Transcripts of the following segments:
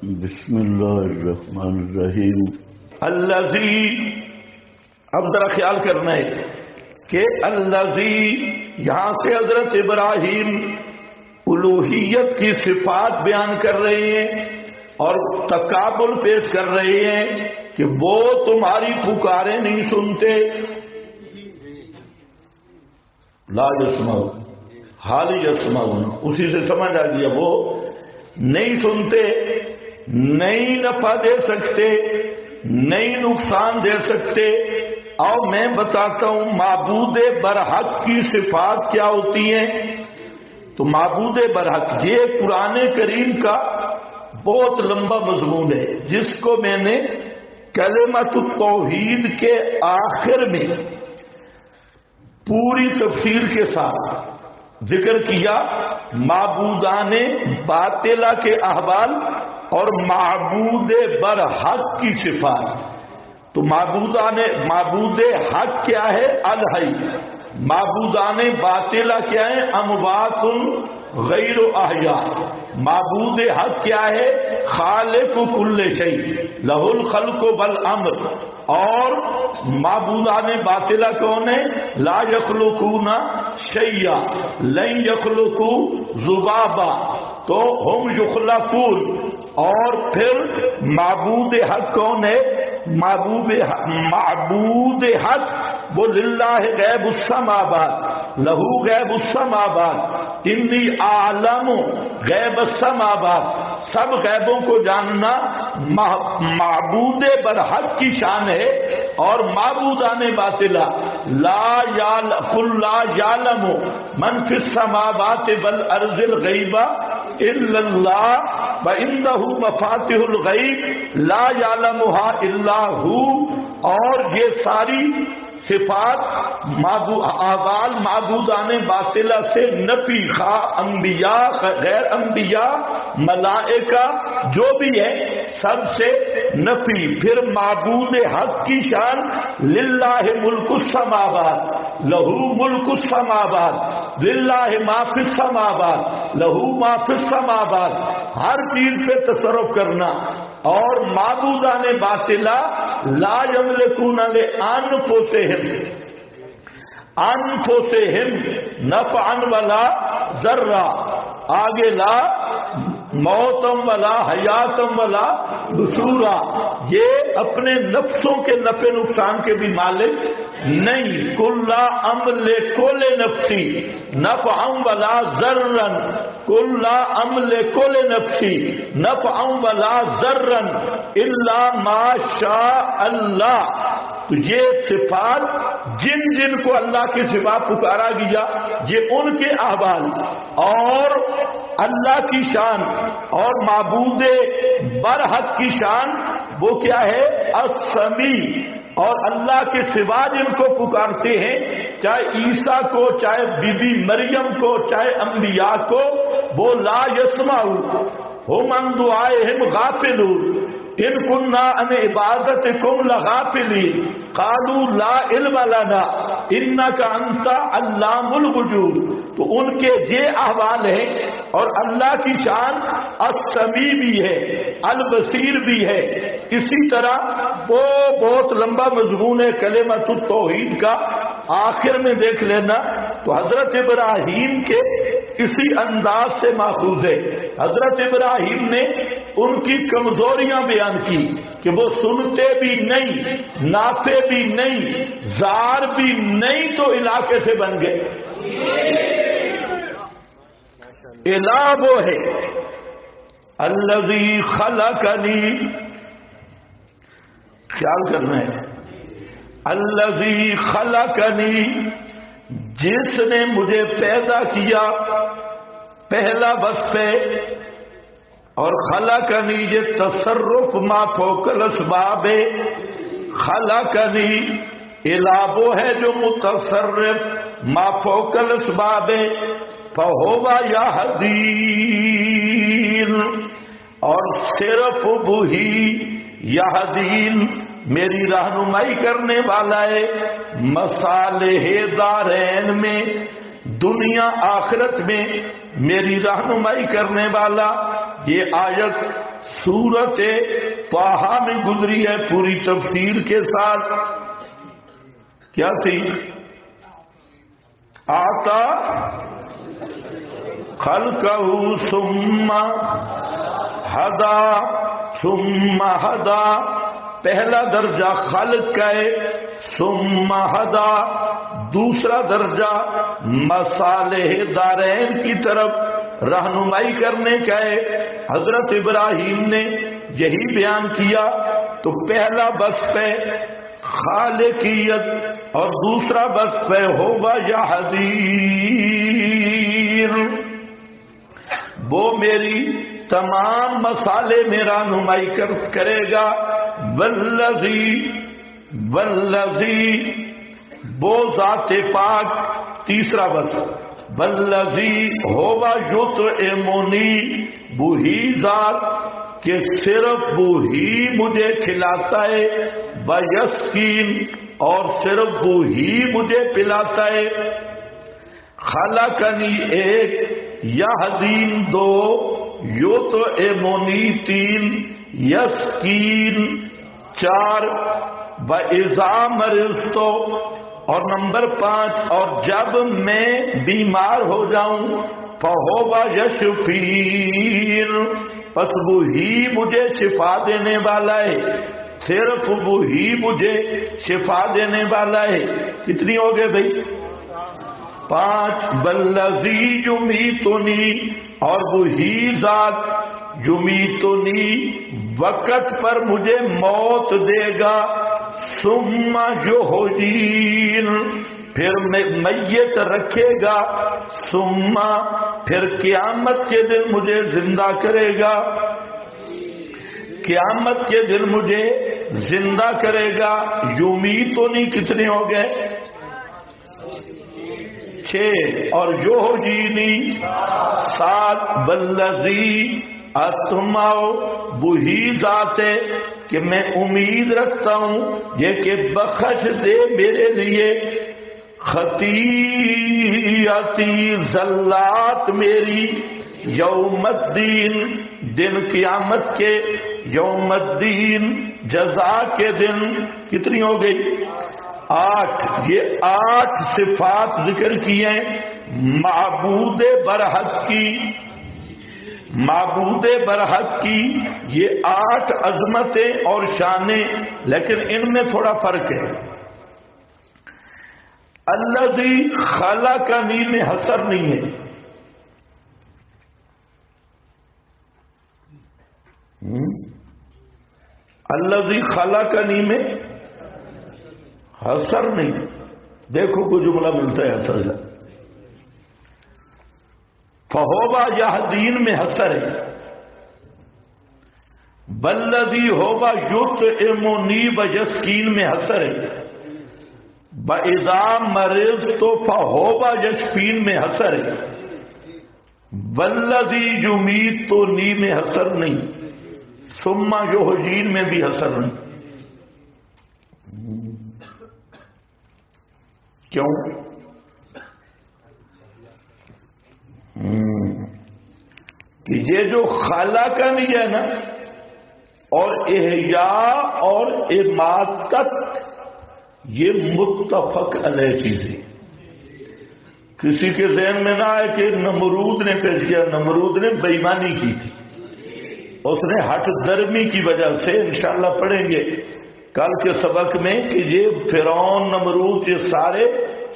بسم اللہ الرحمن الرحیم۔ الذی، اب ذرا خیال کرنا ہے کہ الذی یہاں سے حضرت ابراہیم الوہیت کی صفات بیان کر رہے ہیں اور تقابل پیش کر رہے ہیں کہ وہ تمہاری پکاریں نہیں سنتے، لا یسمعون حال یسمعون، اسی سے سمجھ آ گیا وہ نہیں سنتے، نہیں نفع دے سکتے، نہیں نقصان دے سکتے۔ اور میں بتاتا ہوں معبود برحق کی صفات کیا ہوتی ہیں۔ تو معبود برحق یہ قرآن کریم کا بہت لمبا مضمون ہے، جس کو میں نے کلمۃ التوحید کے آخر میں پوری تفسیر کے ساتھ ذکر کیا، معبودان باطلہ کے احوال اور معبود برحق کی صفات۔ تو معبود حق کیا ہے؟ الحی۔ معبودان باطلہ کیا ہے؟ اموات غیر احیاء۔ معبود حق کیا ہے؟ خالق کل شیء، لہ الخلق والامر۔ اور معبودان باطلہ کون ہے؟ لا یخلقون شیئا، لن یخلقوا ذبابا، تو ہم یخلقون۔ اور پھر معبود حق کون ہے؟ معبود حق وہ للہ غیب السماوات، لہو غیب السماوات، انی اعلم غیب السماوات۔ سب غیبوں کو جاننا معبود برحق کی شان ہے۔ اور معبودان باطلہ قل لا یعلم من فی السماوات والارض الغیب الا اللہ وعنده مفاتیح الغیب لا یعلمها الا هو۔ اور یہ ساری صفات احوال معبودان باطلہ سے نفی، خواہ انبیاء غیر انبیاء ملائکہ جو بھی ہے سب سے نفی۔ پھر معبود حق کی شان للہ ملک السماوات، لہو ملک السماوات، للہ ما فی السماوات، لہو ما فی السماوات، ہر چیز پہ تصرف کرنا۔ اور معبودان باطلہ لا یملکون انفسہم نفعا ولا ضرا، آگے لا موتم ولا حیاتم ولا نشورا، یہ اپنے نفسوں کے نفع نقصان کے بھی مالک نہیں۔ کل لا املک لنفسی نفعا ولا ضرا، کل لا املک لنفسی نفعا ولا ضرا الا ما شاء اللہ۔ تو یہ صفات جن جن کو اللہ کے سوا پکارا گیا یہ ان کے احوال اور اللہ کی شان اور معبود برحق کی شان وہ کیا ہے؟ السمیع۔ اور اللہ کے سوا جن کو پکارتے ہیں، چاہے عیسیٰ کو، چاہے بی بی مریم کو، چاہے انبیاء کو، وہ لا یسمعون ہم عن دعائہم غافلون ان کننا ان عبادتکم لغافلین قالوا لا علم لنا انک انت علام الغیوب۔ تو ان کے یہ احوال ہیں۔ اور اللہ کی شان السمیع بھی ہے، البصیر بھی ہے۔ اسی طرح وہ بہت لمبا مضمون ہے کلمۃ التوحید کا، آخر میں دیکھ لینا۔ تو حضرت ابراہیم کے اسی انداز سے ماخوذ ہے۔ حضرت ابراہیم نے ان کی کمزوریاں بیان کی کہ وہ سنتے بھی نہیں، نافع بھی نہیں، زار بھی نہیں، تو علاقے سے بن گئے۔ الہ وہ ہے الذی خلقنی، خیال کرنا ہے، الذی خلقنی، جس نے مجھے پیدا کیا، پہلا وصف ہے۔ اور خلقنی یہ تصرف ما فوق الاسباب ہے۔ خلقنی الہ وہ ہے جو متصرف ما فوق الاسباب ہے۔ فہو یہدین، اور صرف وہی یہدین میری رہنمائی کرنے والا ہے، مصالح دارین میں، دنیا آخرت میں میری رہنمائی کرنے والا یہ آیت سورت طٰہٰ میں گزری ہے پوری تفسیر کے ساتھ. کیا تھی؟ آتا خلقہ ثم ہدا ثم ہدا، پہلا درجہ خلق کا ہے، ثم ہدا دوسرا درجہ مصالح دارین کی طرف رہنمائی کرنے کا ہے. حضرت ابراہیم نے یہی بیان کیا. تو پہلا وصف ہے خالقیت اور دوسرا وصف ہے ہوگا یہدین، وہ میری تمام مصالح میں رہنمائی کرے گا. والذی وہ ذات پاک، تیسرا وصف والذی ہوگا یطعمنی، وہی ذات کہ صرف وہی مجھے کھلاتا ہے، ویسقین اور صرف وہی مجھے پلاتا ہے. خلقنی ایک، یہدین دو، یطعمنی تین، یسقین چار، وَإِذَا مَرِضْتُ اور نمبر 5 اور جب میں بیمار ہو جاؤں فَهُوَ يَشْفِينِ، پس وہی مجھے شفا دینے والا ہے، صرف وہی مجھے شفا دینے والا ہے. کتنی ہو گئے بھائی؟ 5. وَالَّذِي يُمِيتُنِي اور وہی ذات یمیتنی وقت پر مجھے موت دے گا، ثم یحیین پھر میت رکھے گا، ثم پھر قیامت کے دن مجھے زندہ کرے گا، قیامت کے دن مجھے زندہ کرے گا. یمیتنی کتنے ہو گئے؟ 6. اور یحیینی 7. والذی اطمع وہی ذات ہے کہ میں امید رکھتا ہوں یہ کہ بخش دے میرے لیے خطیئتی زلات میری، یوم الدین دن قیامت کے، یوم الدین جزا کے دن. کتنی ہو گئی؟ 8. یہ 8 صفات ذکر کی ہیں معبود برحق کی، معبود برحق کی یہ 8 عظمتیں اور شانیں، لیکن ان میں تھوڑا فرق ہے. الذی خلقنی میں حصر نہیں ہے، الذی خلقنی میں حصر نہیں. دیکھو کوئی جملہ ملتا ہے حصر ہے. فہوبا یہدین میں حصر ہے، والذی ہوبا یطعمنی ویسقین میں حصر ہے، وَإِذَا مَرِضْتُ فَهُوَ یشفین میں حصر ہے، والذی یمیتنی میں حصر نہیں، ثم یحیین میں بھی حصر نہیں. کیوں؟ کہ یہ جو خلقنی ہے نا، اور احیاء اور اماتت یہ متفق علیہ چیزیں. کسی کے ذہن میں نہ آئے کہ نمرود نے پیش کیا، نمرود نے بے ایمانی کی تھی، اس نے ہٹ درمی کی وجہ سے، انشاءاللہ پڑھیں گے کل کے سبق میں کہ یہ فرعون نمرود یہ سارے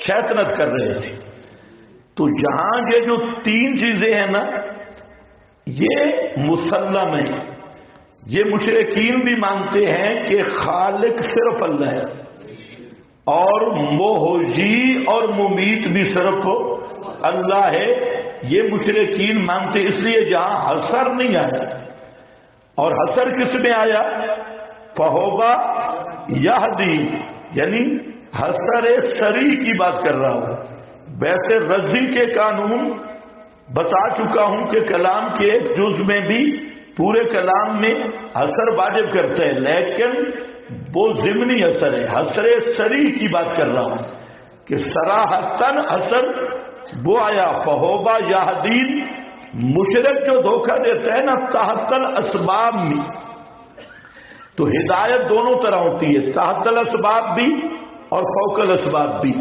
شیطنت کر رہے تھے. تو یہاں یہ جو 3 چیزیں ہیں نا یہ مسلم ہیں. یہ مشرکین بھی مانتے ہیں کہ خالق صرف اللہ ہے، اور محیی اور ممیت بھی صرف اللہ ہے. یہ مشرکین مانتے، اس لیے جہاں حصر نہیں آیا. اور حصر کس میں آیا؟ فہوبا یہدی، یعنی حصر سری کی بات کر رہا ہوں. ویسے رضی کے قانون بتا چکا ہوں کہ کلام کے ایک جز میں بھی پورے کلام میں حصر واجب کرتا ہے، لیکن وہ ضمنی حصر ہے. حصر سری کی بات کر رہا ہوں کہ صراحتاً حصر وہ آیا فہوبا یہدین مشرک جو دھوکہ دیتا ہے نا تحت الاسباب میں، تو ہدایت دونوں طرح ہوتی ہے، تحت الاسباب بھی اور فوق الاسباب بھی۔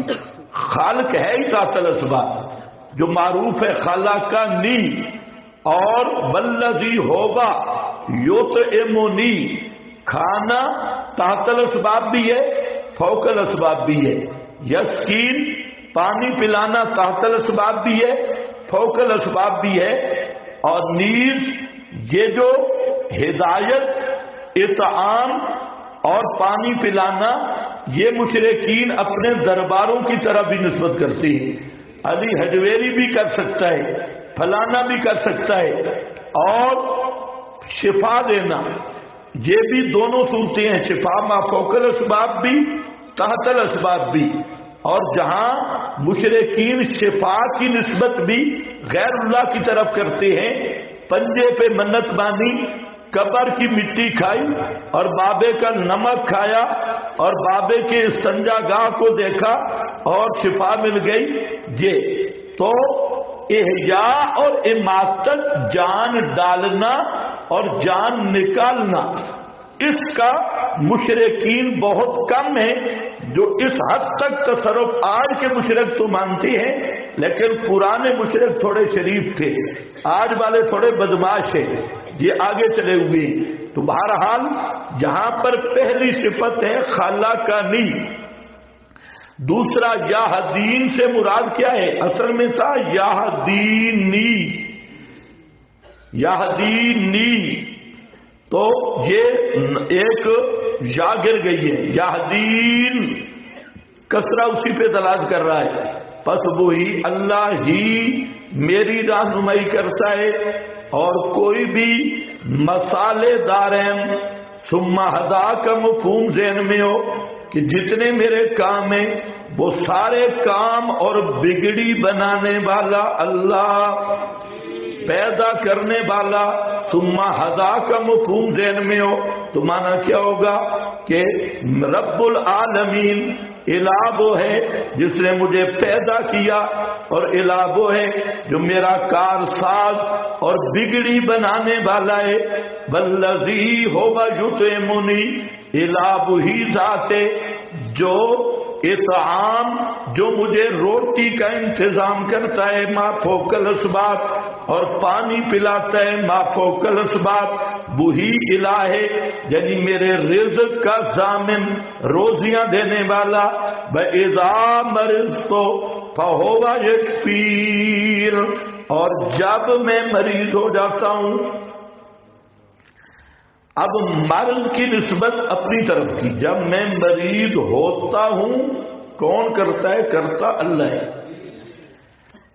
خالق ہے ہی تحت الاسباب، جو معروف ہے خلقنی، اور والذی ہوگا یطعمنی، کھانا تحت الاسباب بھی ہے فوق الاسباب بھی ہے۔ یسقین، پانی پلانا تحت الاسباب بھی ہے فوق الاسباب بھی ہے۔ اور نیز یہ جو ہدایت، اطعام اور پانی پلانا، یہ مشرکین اپنے درباروں کی طرف بھی نسبت کرتے ہیں۔ علی حجویری بھی کر سکتا ہے، فلانا بھی کر سکتا ہے۔ اور شفا دینا، یہ بھی دونوں صورتیں ہیں، شفا ما فوق الاسباب بھی تحت الاسباب بھی۔ اور جہاں مشرکین شفا کی نسبت بھی غیر اللہ کی طرف کرتے ہیں، پنجے پہ منت باندھی، قبر کی مٹی کھائی اور بابے کا نمک کھایا اور بابے کے استنجا گاہ کو دیکھا اور شفا مل گئی، یہ تو احیاء اور اماتت، جان ڈالنا اور جان نکالنا، اس کا مشرکین بہت کم ہے جو اس حد تک تصرف۔ آج کے مشرک تو مانتے ہیں، لیکن پرانے مشرک تھوڑے شریف تھے، آج والے تھوڑے بدماش ہیں، یہ آگے چلے ہوئے۔ تو بہرحال جہاں پر پہلی صفت ہے خلقنی، دوسرا یہدین سے مراد کیا ہے؟ اصل میں تھا یہدینی، یہدینی، تو یہ ایک یا گر گئی ہے، یہدین کسرہ اسی پہ دلالت کر رہا ہے۔ پس وہی اللہ ہی میری رہنمائی کرتا ہے، اور کوئی بھی مسالے دارین ثم ہدا کا مفہوم ذہن میں ہو کہ جتنے میرے کام ہیں وہ سارے کام اور بگڑی بنانے والا اللہ، پیدا کرنے والا، ثم ہدا کا مفہوم ذہن میں ہو تو معنی کیا ہوگا کہ رب العالمین الہ وہ ہے جس نے مجھے پیدا کیا، اور الہ وہ ہے جو میرا کارساز اور بگڑی بنانے والا ہے۔ والذی ہوگا یطعمنی، الہ وہی ذات ہے جو اطعام، جو مجھے روٹی کا انتظام کرتا ہے ما فوق الاسباب، اور پانی پلاتا ہے ما فوق الاسباب، وہی الہ ہے یعنی میرے رزق کا ضامن، روزیاں دینے والا۔ وَإِذَا مَرِضْتُ فَهُوَ يَشْفِينِ، اور جب میں مریض ہو جاتا ہوں، اب مرض کی نسبت اپنی طرف کی، جب میں مریض ہوتا ہوں کون کرتا ہے؟ کرتا اللہ ہے،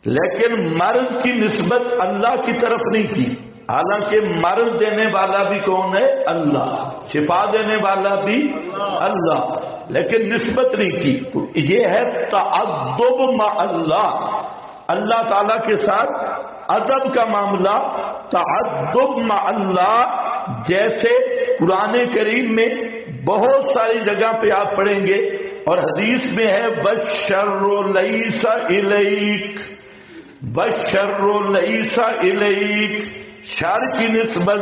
لیکن مرض کی نسبت اللہ کی طرف نہیں کی، حالانکہ مرض دینے والا بھی کون ہے؟ اللہ، شفا دینے والا بھی اللہ، لیکن نسبت نہیں کی۔ تو یہ ہے تعدب مع اللہ، اللہ تعالی کے ساتھ ادب کا معاملہ، تعدب مع اللہ۔ جیسے قرآن کریم میں بہت ساری جگہ پہ آپ پڑھیں گے، اور حدیث میں ہے وَالشَّرُّ لَيْسَ إِلَيْكَ، وَالشَّرُّ لَيْسَ إِلَيْكَ، شر کی نسبت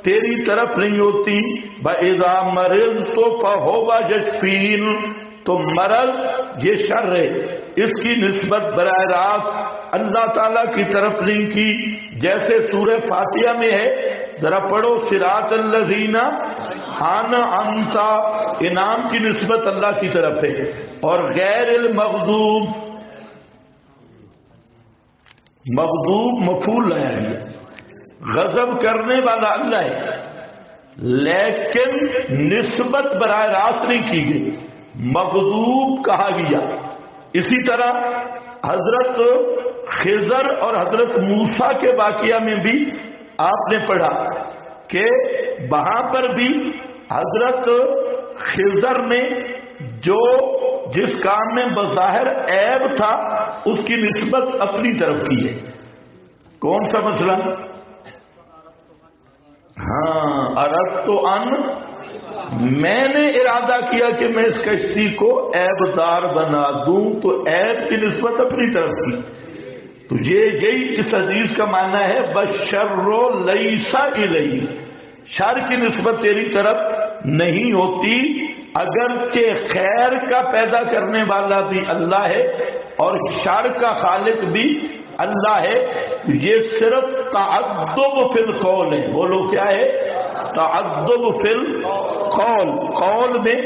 تیری طرف نہیں ہوتی۔ وَإِذَا مَرِضْتُ فَهُوَ يَشْفِينِ، تو مرض یہ شر ہے، اس کی نسبت براہ راست اللہ تعالی کی طرف نہیں کی، جیسے سورہ فاتحہ میں ہے، ذرا پڑھو صراط الذین انعمت، انعام کی نسبت اللہ کی طرف ہے، اور غیر المغضوب، مغضوب مفعول ہے، غضب کرنے والا اللہ ہے، لیکن نسبت براہ راست نہیں کی گئی، مغضوب کہا گیا۔ اسی طرح حضرت خضر اور حضرت موسیٰ کے واقعہ میں بھی آپ نے پڑھا کہ وہاں پر بھی حضرت خضر نے جو جس کام میں بظاہر عیب تھا اس کی نسبت اپنی طرف کی ہے۔ کون سا مسئلہ؟ ہاں، اردت ان، میں نے ارادہ کیا کہ میں اس کشتی کو عیب دار بنا دوں، تو عیب کی نسبت اپنی طرف کی، تو یہی اس حدیث کا معنی ہے بشر لیسا الیہ، شر کی نسبت تیری طرف نہیں ہوتی، اگرچہ خیر کا پیدا کرنے والا بھی اللہ ہے اور شر کا خالق بھی اللہ ہے۔ یہ صرف تعدب فی القول ہے۔ بولو کیا ہے؟ تعدب فی القول، قول میں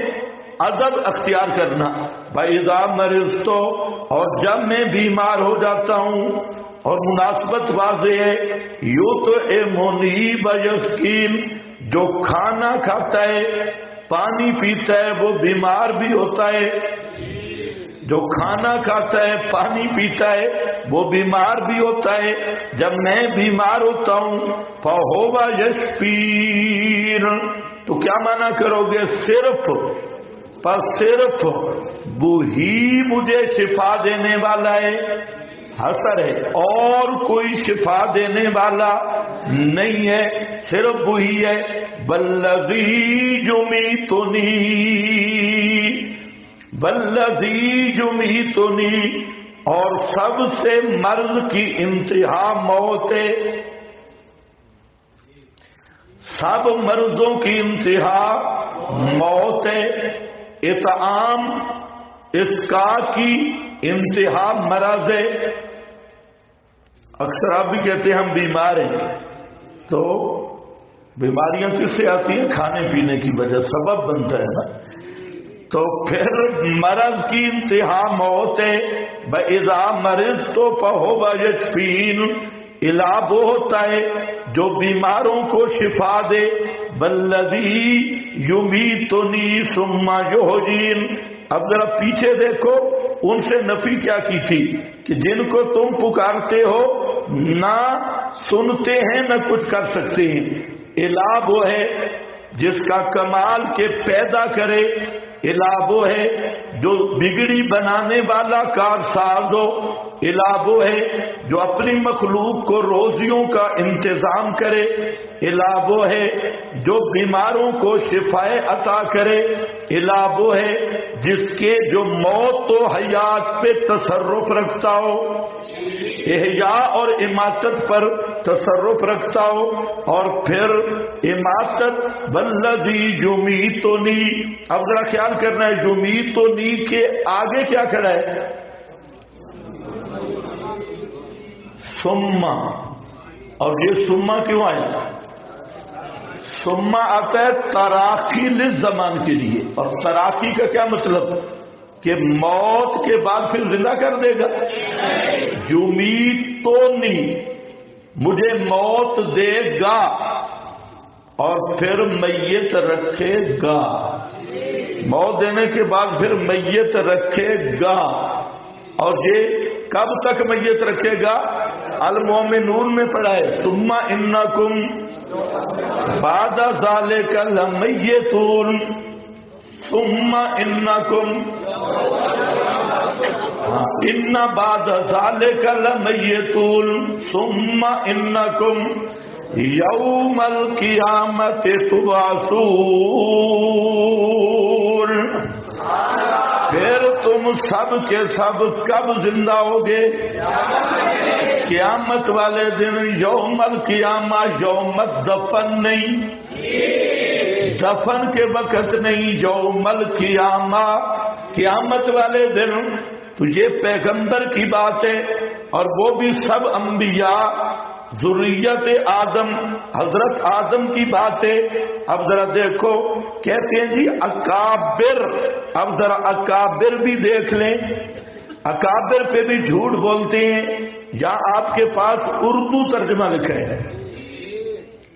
ادب اختیار کرنا۔ فَإِذَا مَرِضْتُ، اور جب میں بیمار ہو جاتا ہوں، اور مناسبت واضح ہے، یُطْعِمُنِی وَیَسْقِینِ، جو کھانا کھاتا ہے پانی پیتا ہے وہ بیمار بھی ہوتا ہے، جو کھانا کھاتا ہے پانی پیتا ہے وہ بیمار بھی ہوتا ہے۔ جب میں بیمار ہوتا ہوں فَهُوَ یَشْفِینِ، تو کیا معنی کرو گے؟ صرف وہی مجھے شفا دینے والا ہے، حسر ہے، اور کوئی شفا دینے والا نہیں ہے، صرف وہی ہے۔ وَالَّذِی یُمِیتُنِی، وَالَّذِی یُمِیتُنِی، اور سب سے مرض کی انتہا موت ہے، سب مرضوں کی انتہا موت ہے۔ اطعام اسکا کی انتہا مرض ہے۔ اکثر آپ بھی کہتے ہیں ہم بیمار ہیں، تو بیماریاں کس سے آتی ہیں؟ کھانے پینے کی وجہ، سبب بنتا ہے نا۔ تو پھر مرض کی انتہا موت ہے۔ وَإِذَا مَرِضْتُ فَهُوَ یَشْفِینِ، علاج وہ ہوتا ہے جو بیماروں کو شفا دے۔ وَالَّذِی یُمِیتُنِی ثُمَّ یُحْیِینِ، اب ذرا پیچھے دیکھو، ان سے نفی کیا کی تھی کہ جن کو تم پکارتے ہو نہ سنتے ہیں نہ کچھ کر سکتے ہیں۔ الہ وہ ہے جس کا کمال کے پیدا کرے، الہ وہ ہے جو بگڑی بنانے والا کارساز ہو، الہ وہ ہے جو اپنی مخلوق کو روزیوں کا انتظام کرے، الہ وہ ہے جو بیماروں کو شفا عطا کرے، الہ وہ ہے جس کے جو موت و حیات پہ تصرف رکھتا ہو، احیاء اور اماتت پر تصرف رکھتا ہو، اور پھر اماتت والذی یمیتنی۔ اب ذرا خیال کرنا ہے، یمیتنی کے آگے کیا کھڑا ہے؟ ثم، اور یہ ثم کیوں آیا؟ ثم آتا ہے تراخی للزمان کے لیے، اور تراخی کا کیا مطلب؟ کہ موت کے بعد پھر زندہ کر دے گا۔ یمیتنی، مجھے موت دے گا اور پھر میت رکھے گا، موت دینے کے بعد پھر میت رکھے گا۔ اور یہ کب تک میت رکھے گا؟ المومنون میں پڑھا ہے ثم انکم بعد ذالک لمیتون، ثم انکم ان بعد ذالک لمیتون ثم انکم یوم القیامت تبعثون، پھر تم سب کے سب کب زندہ ہوگے؟ قیامت والے دن۔ یوم القیامہ، یوم دفن نہیں، دفن کے وقت نہیں، یوم القیامہ قیامت والے دن۔ تو یہ پیغمبر کی بات ہے، اور وہ بھی سب انبیاء ذریت آدم، حضرت آدم کی بات ہے۔ اب ذرا دیکھو، کہتے ہیں جی اکابر، اب ذرا اکابر بھی دیکھ لیں، اکابر پہ بھی جھوٹ بولتے ہیں۔ یہاں آپ کے پاس اردو ترجمہ لکھا ہے،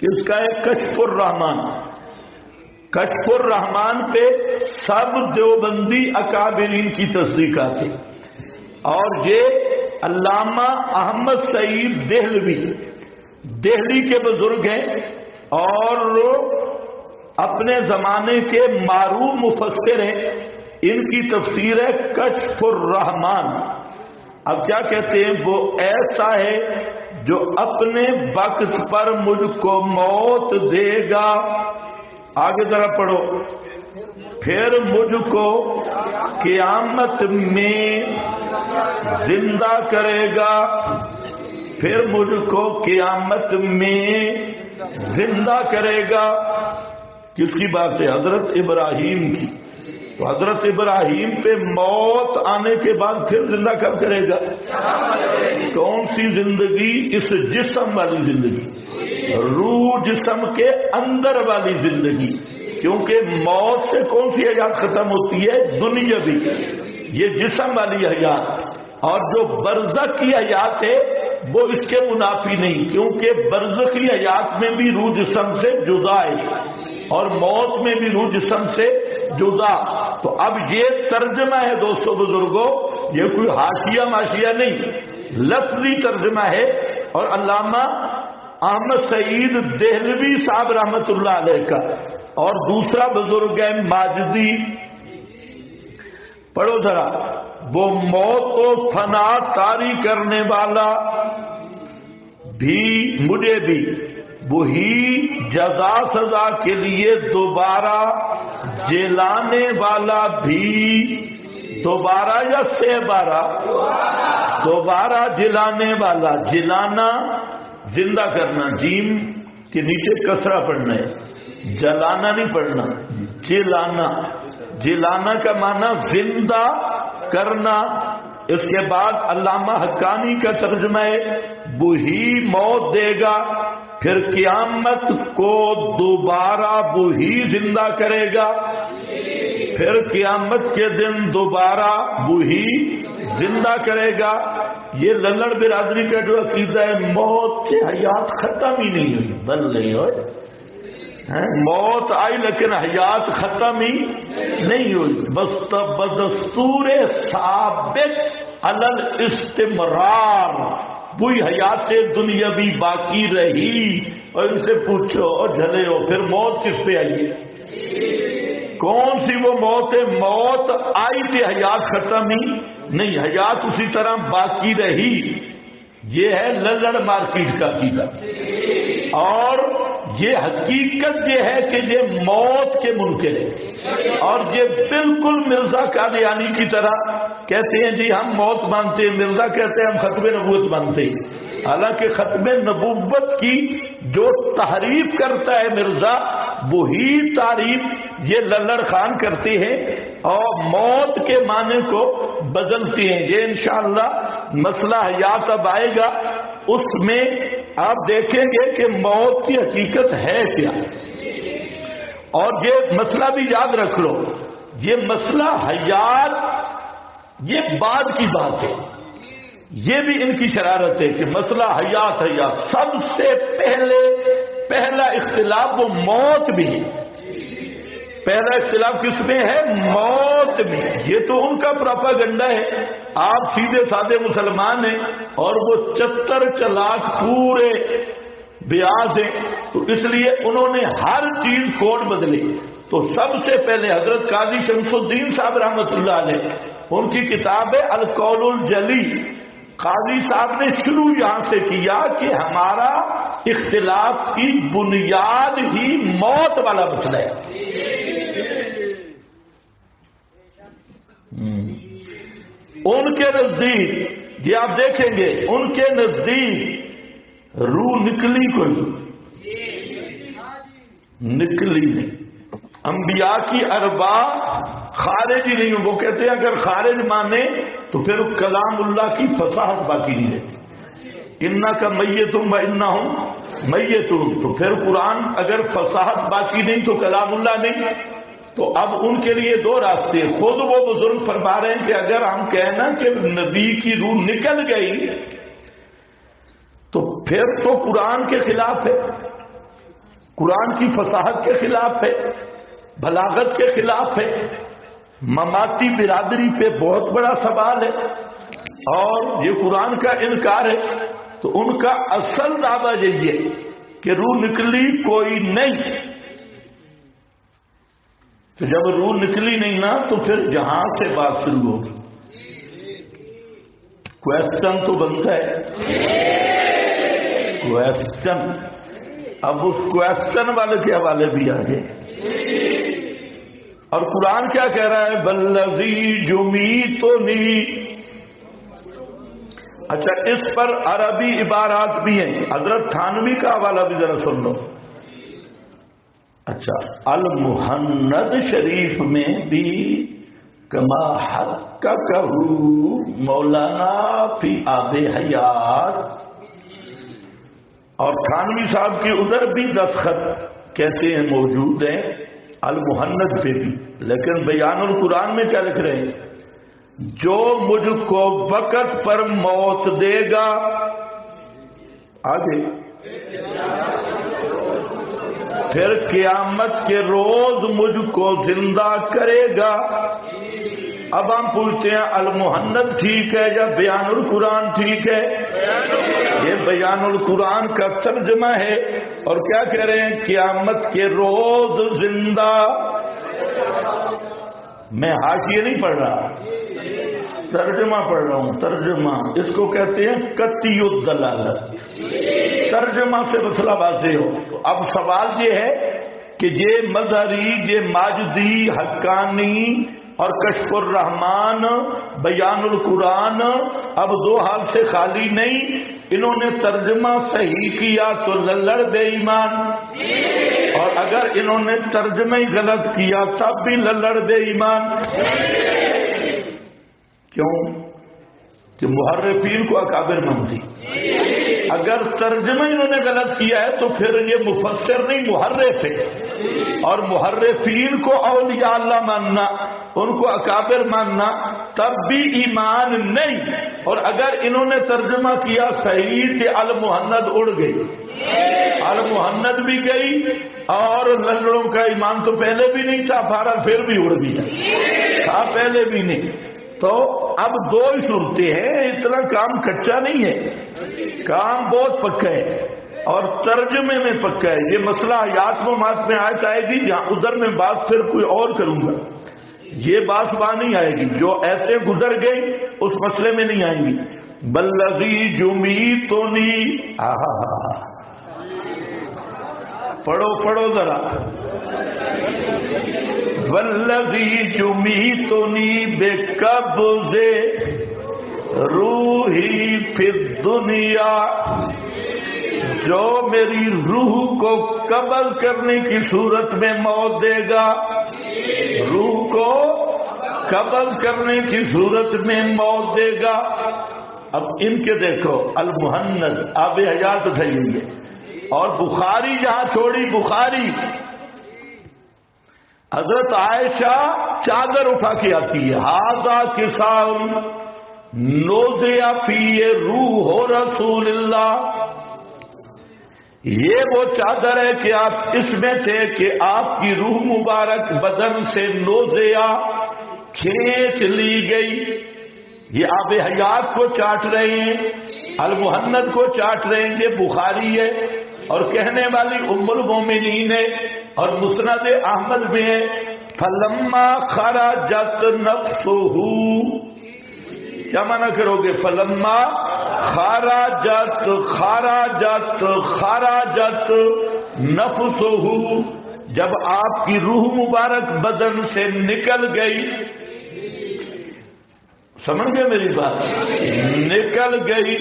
کس کا ہے؟ کشف الرحمان۔ کشف الرحمان پہ سب دیوبندی اکابرین کی تصدیق آتی، اور یہ علامہ احمد سعید دہلوی دہلی کے بزرگ ہیں، اور اپنے زمانے کے معروف مفسر ہیں۔ ان کی تفسیر ہے کشف الرحمان۔ اب کیا کہتے ہیں؟ وہ ایسا ہے جو اپنے وقت پر مجھ کو موت دے گا، آگے ذرا پڑھو، پھر مجھ کو قیامت میں زندہ کرے گا، پھر مجھ کو قیامت میں زندہ کرے گا. کس کی بات ہے؟ حضرت ابراہیم کی. تو حضرت ابراہیم پہ موت آنے کے بعد پھر زندہ کب کرے گا؟ کون سی زندگی؟ اس جسم والی زندگی، روح جسم کے اندر والی زندگی. کیونکہ موت سے کون سی حیات ختم ہوتی ہے؟ دنیاوی، یہ جسم والی حیات. اور جو برزخ کی حیات ہے وہ اس کے منافی نہیں، کیونکہ برزخی حیات میں بھی روح جسم سے جدا ہے اور موت میں بھی روح جسم سے جدا. تو اب یہ ترجمہ ہے دوستو بزرگوں، یہ کوئی حاشیہ ماشیہ نہیں، لفظی ترجمہ ہے. اور علامہ احمد سعید دہلوی صاحب رحمت اللہ علیہ کا، اور دوسرا بزرگ ہے ماجدی. پڑھو ذرا. وہ موت و فنا طاری کرنے والا بھی مجھے بھی، وہی جزا سزا کے لیے دوبارہ جلانے والا بھی. دوبارہ یا سے بارہ؟ دوبارہ جلانے والا. جلانا زندہ کرنا، جیم کے نیچے کسرہ پڑھنا ہے، جلانا نہیں پڑھنا. جلانا، جلانا کا معنی زندہ کرنا. اس کے بعد علامہ حقانی کا ترجمہ ہے وہی موت دے گا، پھر قیامت کو دوبارہ وہی زندہ کرے گا، پھر قیامت کے دن دوبارہ وہی زندہ کرے گا. یہ للڑ برادری کا جو عقیدہ ہے، موت سے حیات ختم ہی نہیں ہوئی، بل نہیں ہوئی. موت آئی لیکن حیات ختم ہی نہیں ہوئی. بس بدستور ثابت علی الاستمرار، وہی حیات دنیاوی باقی رہی. اور ان سے پوچھو اور جھلے ہو پھر موت کس پہ آئی ہے؟ کون سی وہ موت ہے؟ موت آئی تھی، حیات ختم ہی نہیں، حیات اسی طرح باقی رہی. یہ ہے للڑ مارکیٹ کا عقیدہ. اور یہ حقیقت یہ ہے کہ یہ موت کے منکر ہے، اور یہ بالکل مرزا قادیانی کی طرح کہتے ہیں جی ہم موت مانتے ہیں، مرزا کہتے ہیں ہم ختم نبوت مانتے ہیں. حالانکہ ختم نبوت کی جو تحریف کرتا ہے مرزا، وہی تعریف یہ للڑ خان کرتے ہیں اور موت کے معنی کو بدلتے ہیں. یہ انشاءاللہ مسئلہ حیات اب آئے گا، اس میں آپ دیکھیں گے کہ موت کی حقیقت ہے کیا. اور یہ مسئلہ بھی یاد رکھ لو، یہ مسئلہ حیات یہ بعد کی بات ہے. یہ بھی ان کی شرارت ہے کہ مسئلہ حیات حیات. سب سے پہلا اختلاف وہ موت بھی ہے. پہلا اختلاف کس میں ہے؟ موت میں. یہ تو ان کا پروپیگنڈا ہے. آپ سیدھے سادے مسلمان ہیں اور وہ 74 چلاک پورے بیاض ہیں، تو اس لیے انہوں نے ہر چیز کوڈ بدلے. تو سب سے پہلے حضرت قاضی شمس الدین صاحب رحمۃ اللہ علیہ، ان کی کتاب ہے القول الجلی. قاضی صاحب نے شروع یہاں سے کیا کہ ہمارا اختلاف کی بنیاد ہی موت والا مسئلہ ہے. ان کے نزدیک یہ آپ دیکھیں گے، ان کے نزدیک روح نکلی کوئی نکلی نہیں. انبیاء کی ارواح خارج ہی نہیں. وہ کہتے ہیں اگر خارج مانے تو پھر کلام اللہ کی فصاحت باقی نہیں رہتی. انکا میتم و انہم میتون، تو پھر قرآن اگر فصاحت باقی نہیں تو کلام اللہ نہیں. تو اب ان کے لیے دو راستے. خود وہ بزرگ فرما رہے ہیں کہ اگر ہم کہنا کہ نبی کی روح نکل گئی تو پھر تو قرآن کے خلاف ہے، قرآن کی فصاحت کے خلاف ہے، بلاغت کے خلاف ہے. مماتی برادری پہ بہت بڑا سوال ہے اور یہ قرآن کا انکار ہے. تو ان کا اصل دعویٰ یہی ہے کہ روح نکلی کوئی نہیں. تو جب روح نکلی نہیں نا تو پھر جہاں سے بات شروع ہوگی. کوشچن تو بنتا ہے، کوشچن. اب اس کوشچن والے کے حوالے بھی آ گئے. اور قرآن کیا کہہ رہا ہے؟ بلذی جمیتنی اچھا اس پر عربی عبارات بھی ہیں، حضرت تھانوی کا حوالہ بھی ذرا سن لو۔ اچھا المہند شریف میں بھی کما حققہ مولانا فی آب حیات، اور تھانوی صاحب کی ادھر بھی دستخط کہتے ہیں موجود ہیں المہند پہ بھی، لیکن بیان القرآن میں کیا لکھ رہے ہیں؟ جو مجھ کو وقت پر موت دے گا، آگے پھر قیامت کے روز مجھ کو زندہ کرے گا۔ اب ہم پوچھتے ہیں المہند ٹھیک ہے یا بیان القرآن ٹھیک ہے؟ یہ بیان القرآن کا ترجمہ ہے، اور کیا کہہ رہے ہیں؟ قیامت کے روز زندہ۔ میں حاشیے نہیں پڑھ رہا، ترجمہ پڑھ رہا ہوں، ترجمہ اس کو کہتے ہیں قطعی الدلالت، ترجمہ سے مسئلہ واضح ہو۔ اب سوال یہ ہے کہ یہ مظہری، یہ ماجدی، حقانی اور کشف الرحمان، بیان القرآن اب دو حال سے خالی نہیں، انہوں نے ترجمہ صحیح کیا تو للڑ بے ایمان، اور اگر انہوں نے ترجمہ ہی غلط کیا تب بھی للڑ بے ایمان۔ کیوں؟ کہ محرفین کو اکابر مانتی۔ اگر ترجمہ انہوں نے غلط کیا ہے تو پھر یہ مفسر نہیں محرف ہے، اور محرفین کو اولیاء اللہ ماننا، ان کو اکابر ماننا تب بھی ایمان نہیں۔ اور اگر انہوں نے ترجمہ کیا صحیح تو المہند اڑ گئی، المہند بھی گئی، اور لنگڑوں کا ایمان تو پہلے بھی نہیں تھا، بھارت پھر بھی اڑ گیا تھا، پہلے بھی نہیں۔ تو اب دو ہی صورتیں ہیں، اتنا کام کچا نہیں ہے، کام بہت پکا ہے، اور ترجمے میں پکا ہے۔ یہ مسئلہ آیات ممات میں آیت آئے گی، جہاں ادھر میں بات پھر کوئی اور کروں گا، یہ بات وہاں نہیں آئے گی، جو ایسے گزر گئی اس مسئلے میں نہیں آئیں گی۔ بلذی جمیتنی، پڑھو ذرا، والذی جمیتنی بقبض روحی فی الدنیا، جو میری روح کو قبض کرنے کی صورت میں موت دے گا، روح کو قبض کرنے کی صورت میں موت دے گا۔ اب ان کے دیکھو المہند آب حیات اٹھائیے، اور بخاری جہاں چھوڑی، بخاری حضرت عائشہ چادر اٹھا کے آتی ہے، ہذا کساء نوزع فی روح رسول اللہ، یہ وہ چادر ہے کہ آپ اس میں تھے کہ آپ کی روح مبارک بدن سے نوزع کھینچ لی گئی۔ یہ آب حیات کو چاٹ رہے ہیں، المہند کو چاٹ رہے ہیں، یہ بخاری ہے، اور کہنے والی ام المومنین ہے، اور مسند احمد میں ہے، فلما خرجت نفسہ، کیا معنی کرو گے؟ فلما خرجت نفسہ، جب آپ کی روح مبارک بدن سے نکل گئی، سمجھ گئے میری بات؟ نکل گئی۔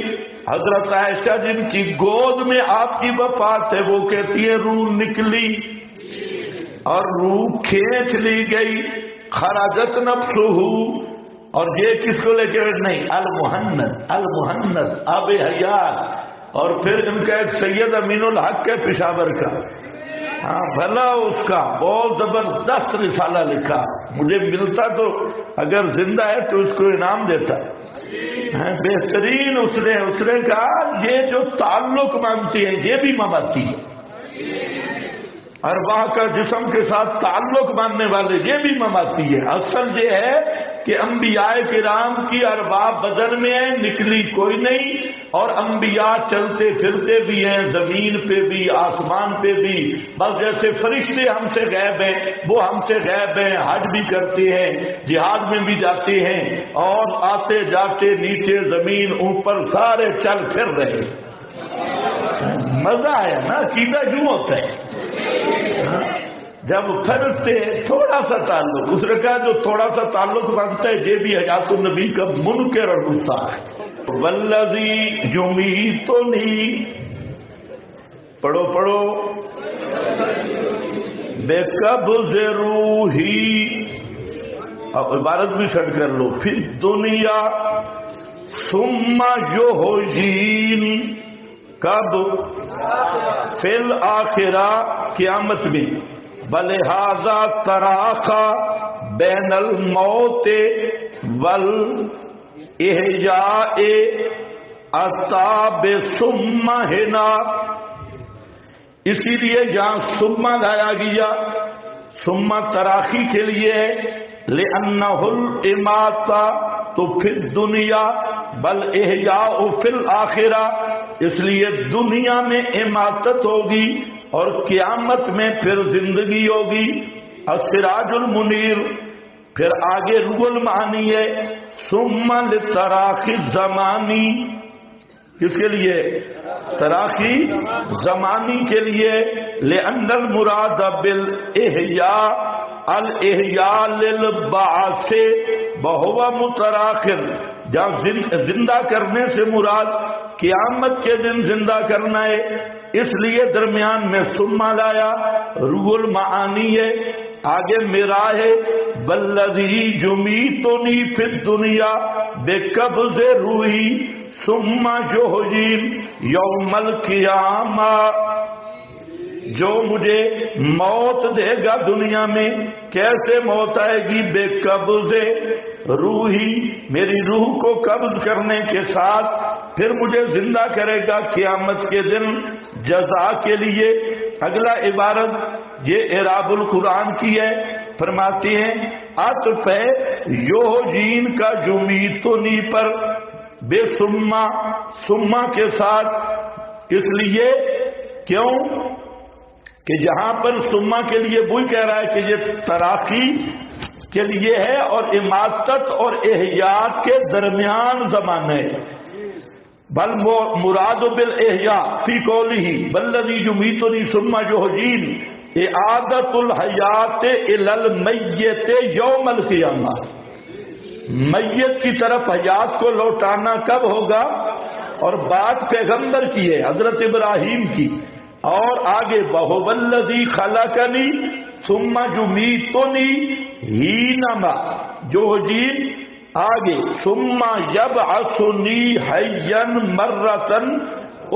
حضرت عائشہ جن کی گود میں آپ کی وفات ہے، وہ کہتی ہے روح نکلی اور روح کھینچ لی گئی، خرجت نفسہ۔ اور یہ کس کو لے کے نہیں؟ المہند آب حیات، اور پھر ان کا ایک سید امین الحق ہے پشاور کا، ہاں بھلا اس کا بہت زبردست رسالہ لکھا، مجھے ملتا تو اگر زندہ ہے تو اس کو انعام دیتا، بہترین۔ اس نے کہا یہ جو تعلق مانتی ہے یہ بھی مانتی ہے، ارواح کا جسم کے ساتھ تعلق ماننے والے یہ بھی مانتی ہے۔ اصل یہ ہے کہ انبیاء کرام کی ارواح بدن میں ہے، نکلی کوئی نہیں، اور انبیاء چلتے پھرتے بھی ہیں، زمین پہ بھی آسمان پہ بھی، بس جیسے فرشتے ہم سے غائب ہیں وہ ہم سے غائب ہیں، حج بھی کرتے ہیں، جہاد میں بھی جاتے ہیں، اور آتے جاتے نیچے زمین اوپر سارے چل پھر رہے۔ مزہ آیا نا؟ عقیدہ یوں ہوتا ہے جب فرشتے تھوڑا سا تعلق، اس نے کہا جو تھوڑا سا تعلق رکھتا ہے یہ بھی حیات النبی کا منکر اور گستاخ ہے۔ والذی یمیتنی، پڑھو پڑھو، بقبض روحی، اب عبارت بھی سٹ کر لو، فی الدنیا ثم یحیین، کب؟ فی الآخرہ، قیامت میں، بلہذا تراخا بین الموت والاحیاء اتا بثم ہنا، اسی لیے جہاں ثم لایا گیا، ثم تراخی کے لیے، لأنہ الاماتہ تو فی الدنیا بل احیاء فی الآخرہ، اس لیے دنیا میں اماتت ہوگی اور قیامت میں پھر زندگی ہوگی۔ السراج المنیر، پھر آگے روح المعانی ہے، ثم لتراخی الزمانی، کس کے لیے؟ تراخی زمانی کے لیے، لأن المراد بالاحیاء الاحیاء للبعث وہو متراخر، جہاں زندہ کرنے سے مراد قیامت کے دن زندہ کرنا ہے، اس لیے درمیان میں ثم لایا، روح المعانی ہے، آگے میرا ہے، والذی یمیتنی فی الدنیا بقبض روحی ثم یحیین یوم القیامہ، جو مجھے موت دے گا دنیا میں، کیسے موت آئے گی؟ بے قبض روحی، میری روح کو قبض کرنے کے ساتھ پھر مجھے زندہ کرے گا قیامت کے دن جزا کے لیے۔ اگلا عبارت یہ اعراب القرآن کی ہے، فرماتی ہیں عطف ہے یحیین کا یمیتنی پر بے ثم کے ساتھ، اس لیے کیوں کہ جہاں پر ثم کے لیے وہی کہہ رہا ہے کہ یہ تراخی کے لیے ہے اور اماتت اور احیاء کے درمیان زمانہ ہے، بل مراد بالاحیاء فی قولہ والذی یمیتنی ثم یحیین اعادۃ الحیات الی المیت یوم القیامہ، میت کی طرف حیات کو لوٹانا کب ہوگا؟ اور بات پیغمبر کی ہے، حضرت ابراہیم کی، اور آگے وَهُوَ الَّذِي خَلَقَنِي ثُمَّ يُمِيتُنِي حِينَمَا یحیین، آگے ثُمَّ يَبْعَثُنِي حَيًّا مَرَّةً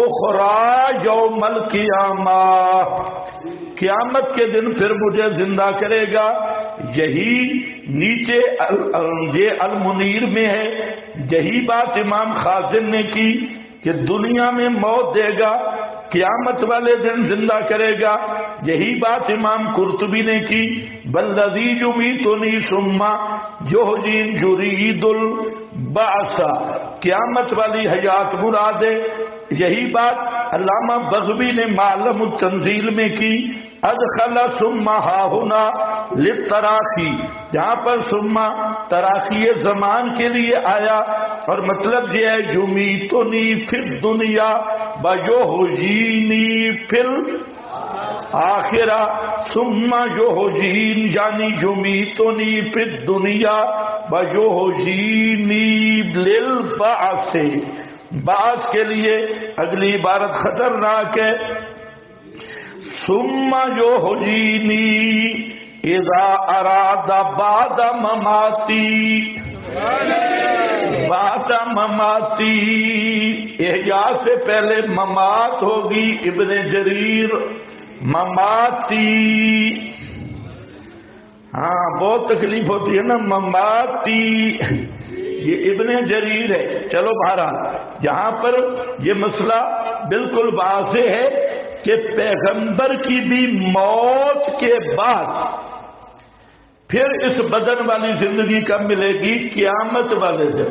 اُخْرَى يَوْمَ الْقِيَامَةِ، قیامت کے دن پھر مجھے زندہ کرے گا۔ یہی نیچے یہ المنیر میں ہے، یہی بات امام خازن نے کی کہ دنیا میں موت دے گا، قیامت والے دن زندہ کرے گا، یہی بات امام قرطبی نے کی، والذی یمیتنی ثم یحیین یرید البعث، قیامت والی حیات مراد ہے، یہی بات علامہ بغوی نے معلم التنزیل میں کی، ادخل ثم ہاہنا للتراخی، جہاں پر ثم تراخی زمان کے لیے آیا، اور مطلب یہ ہے یمیتنی فی الدنیا ویحیینی فی الآخرہ، ثم یحیین یعنی یمیتنی فی الدنیا ویحیینی للبعث، بعث کے لیے۔ اگلی عبارت خطرناک ہے، ثم یحیینی اذا اراد بعد مماتی، بعد مماتی، احیاء سے پہلے ممات ہوگی، ابن جریر مماتی، ہاں بہت تکلیف ہوتی ہے نا مماتی، یہ ابن جریر ہے۔ چلو بہرحال یہاں پر یہ مسئلہ بالکل واضح ہے کہ پیغمبر کی بھی موت کے بعد پھر اس بدن والی زندگی کب ملے گی؟ قیامت والے دن۔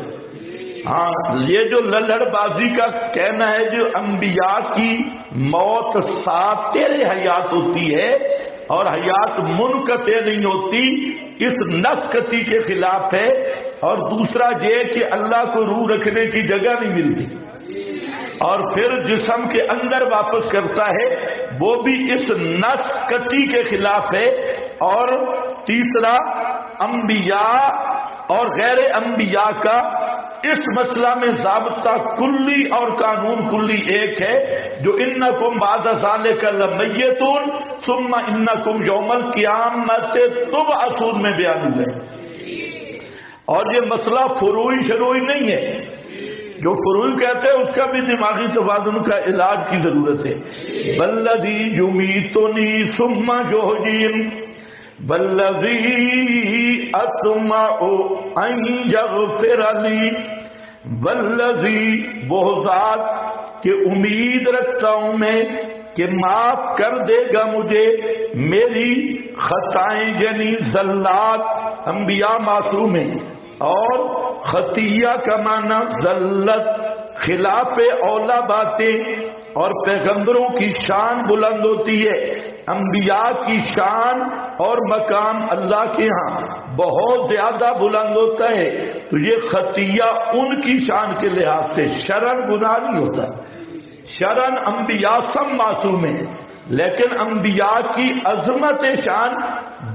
ہاں یہ جو للڑ بازی کا کہنا ہے جو انبیاء کی موت ساتر حیات ہوتی ہے اور حیات منقطع نہیں ہوتی، اس نسقتی کے خلاف ہے، اور دوسرا یہ کہ اللہ کو روح رکھنے کی جگہ نہیں ملتی اور پھر جسم کے اندر واپس کرتا ہے، وہ بھی اس نسقتی کے خلاف ہے۔ اور تیسرا انبیاء اور غیر انبیاء کا اس مسئلہ میں ضابطہ کلی اور قانون کلی ایک ہے جو انکم بعد ذالک لمیتون ثم انکم یوم القیامت تبعثون میں بیان ہوا ہے۔ اور یہ مسئلہ فروعی شروعی نہیں ہے، جو فروعی کہتے ہیں اس کا بھی دماغی توازن کا علاج کی ضرورت ہے۔ بلذی یمیتنی ثم یحیین بلذی اطمع ان یغفر لی بلذی وہ ذات کہ امید رکھتا ہوں میں کہ معاف کر دے گا مجھے میری خطائیں، یعنی زلات، انبیاء معصوم ہیں، اور خطیہ کا معنی زلت، خلاف اولا باتیں، اور پیغمبروں کی شان بلند ہوتی ہے، انبیاء کی شان اور مقام اللہ کے ہاں بہت زیادہ بلند ہوتا ہے، تو یہ خطیہ ان کی شان کے لحاظ سے شرن گناہ نہیں ہوتا۔ شرن انبیاء سب معصوم ہیں، لیکن انبیاء کی عظمت شان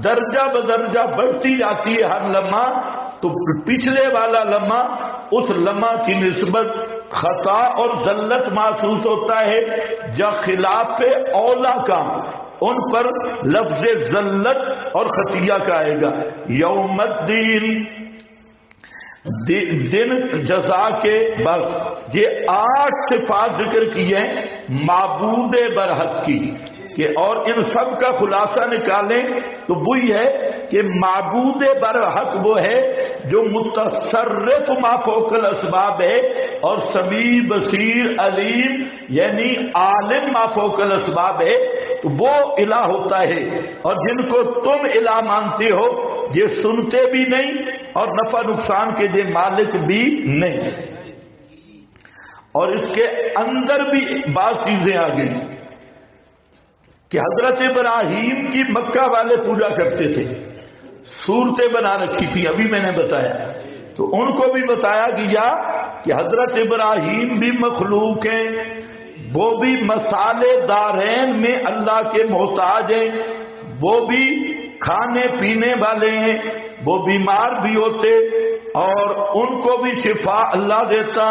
درجہ بدرجہ بڑھتی جاتی ہے ہر لمحہ، تو پچھلے والا لمحہ اس لمحہ کی نسبت خطا اور ذلت محسوس ہوتا ہے، یا خلاف اولا کا ان پر لفظ ذلت اور خطیہ کا آئے گا۔ یوم الدین، دن جزا کے، بس یہ 8 صفات ذکر کی ہیں معبود برحق کی، کہ اور ان سب کا خلاصہ نکالیں تو وہی ہے کہ معبود برحق وہ ہے جو متصرف ما فوق الاسباب ہے، اور سمیع بصیر علیم یعنی عالم ما فوق الاسباب ہے، تو وہ الہ ہوتا ہے۔ اور جن کو تم الہ مانتے ہو یہ سنتے بھی نہیں اور نفع نقصان کے یہ مالک بھی نہیں۔ اور اس کے اندر بھی بعض چیزیں آ گئی کہ حضرت ابراہیم کی مکہ والے پوجا کرتے تھے، صورتیں بنا رکھی تھی، ابھی میں نے بتایا، تو ان کو بھی بتایا گیا کہ حضرت ابراہیم بھی مخلوق ہیں، وہ بھی مسالے دارین میں اللہ کے محتاج ہیں، وہ بھی کھانے پینے والے ہیں، وہ بیمار بھی ہوتے اور ان کو بھی شفا اللہ دیتا،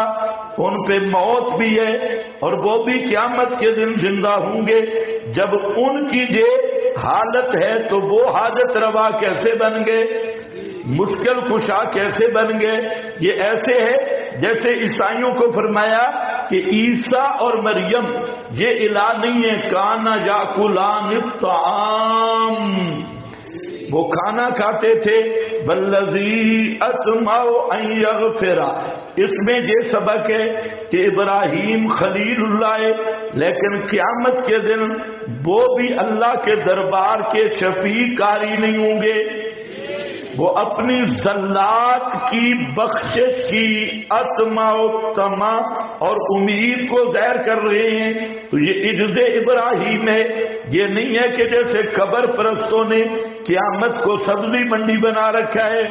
ان پہ موت بھی ہے، اور وہ بھی قیامت کے دن زندہ ہوں گے۔ جب ان کی یہ حالت ہے تو وہ حاجت روا کیسے بن گئے، مشکل کشا کیسے بن گئے؟ یہ ایسے ہے جیسے عیسائیوں کو فرمایا کہ عیسیٰ اور مریم یہ الہ نہیں ہے، کانا یاکلان الطعام، وہ کھانا کھاتے تھے، والذی اطمع ان یغفر، اس میں یہ سبق ہے کہ ابراہیم خلیل اللہ ہے، لیکن قیامت کے دن وہ بھی اللہ کے دربار کے شفیع کاری نہیں ہوں گے، وہ اپنی زلات کی بخشش کی اطمع و طمع اور امید کو ظاہر کر رہے ہیں۔ تو یہ عجز ابراہیم ہے، یہ نہیں ہے کہ جیسے قبر پرستوں نے قیامت کو سبزی منڈی بنا رکھا ہے۔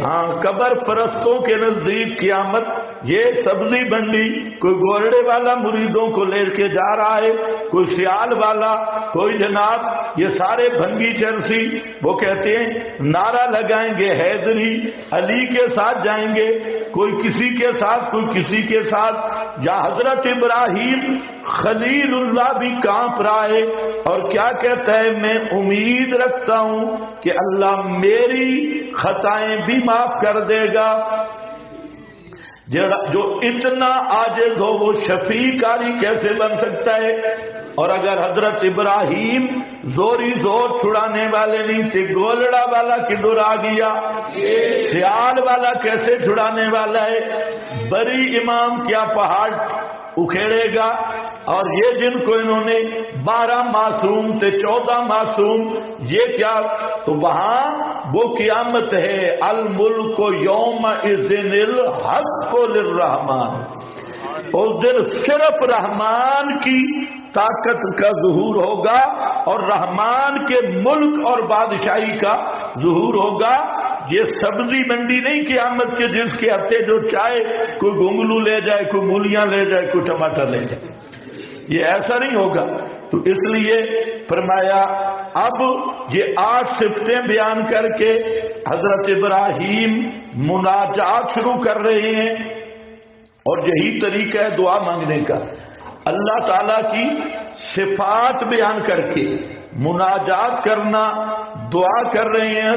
ہاں، قبر پرستوں کے نزدیک قیامت یہ سبزی منڈی، کوئی گورڑے والا مریدوں کو لے کے جا رہا ہے، کوئی سیال والا، کوئی جناب یہ سارے بھنگی چرسی، وہ کہتے ہیں نعرہ لگائیں گے حیدری علی کے ساتھ جائیں گے، کوئی کسی کے ساتھ، کوئی کسی کے ساتھ۔ یا حضرت ابراہیم خلیل اللہ بھی کانپ رہا ہے اور کیا کہتا ہے، میں امید رکھتا ہوں کہ اللہ میری خطائیں بھی معاف کر دے گا۔ جو اتنا عاجز ہو وہ شفیع کاری کیسے بن سکتا ہے؟ اور اگر حضرت ابراہیم زوری زور چھڑانے والے نہیں تھے، گولڑا والا کدھر آ گیا؟ سیال والا کیسے چھڑانے والا ہے؟ بری امام کیا پہاڑ اکھیڑے گا؟ اور یہ جن کو انہوں نے 12 معصوم تھے، 14 معصوم، یہ کیا؟ تو وہاں وہ قیامت ہے، الملک یومئذ الحق للرحمن، اس دن صرف رحمان کی طاقت کا ظہور ہوگا اور رحمان کے ملک اور بادشاہی کا ظہور ہوگا۔ یہ سبزی منڈی نہیں قیامت کے جس کے ہتھے جو چاہے کوئی گونگلو لے جائے، کوئی مولیاں لے جائے، کوئی ٹماٹر لے جائے، یہ ایسا نہیں ہوگا۔ تو اس لیے فرمایا اب یہ 8 صفتیں بیان کر کے حضرت ابراہیم مناجات شروع کر رہے ہیں، اور یہی طریقہ ہے دعا مانگنے کا، اللہ تعالی کی صفات بیان کر کے مناجات کرنا، دعا کر رہے ہیں۔